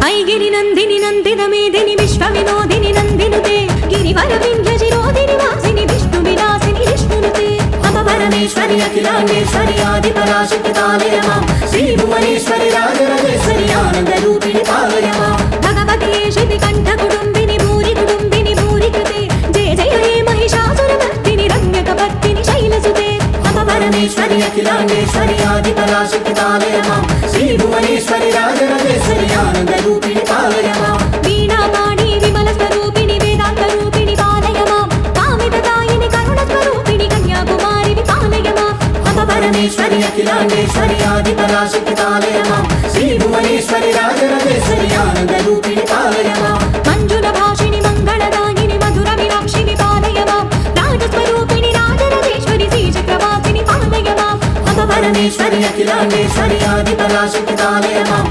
ऐगिरि नन्दिनि नन्दित मेदिनि विश्वविनोदिनि नन्दिनुते गिरिवर विन्ध्यजिरोधिनि वासिनि विष्णुविलासिनि विष्णुनुते अपरमेश्वरि अखिलाण्डेश्वरि आदिपराशक्ति पालय मां श्रीभुवनेश्वरि राजराजेश्वरि आनन्दरूपिणि पालय मां भगवति श्रीकण्ठकुटुम्बिनि भूरि कुटुम्बिनि भूरि कृते जय जय हे महिषासुरमर्दिनि रम्यकपर्दिनि शैलसुते अपरमेश्वरि अखिलाण्डेश्वरि आदिपराशक्ति पालय मां श्रीभुवनेश्वरि राजराजेश्वरि आनन्दरूपिणि पालय मां वीणापाणि विमलस्वरूपिणि वेदान्तरूपिणि पालय मां कामितदायिनि करुणस्वरूपिणि कन्याकुमारि पालय मां अपरमेश्वरि अखिलाण्डेश्वरि आदिपराशक्ति पालय मां श्रीभुवनेश्वरि राजराजेश्वरि आनन्दरूपिणि पालय मां मञ्जुलभाषिणि मङ्गलदायिनि मधुरमीनाक्षिणि पालय मां राजस्वरूपिणि राजराजेश्वरि श्रीचक्रवासिनि पालय मां अपरमेश्वरि अखिलाण्डेश्वरि आदिपराशक्ति पालय मां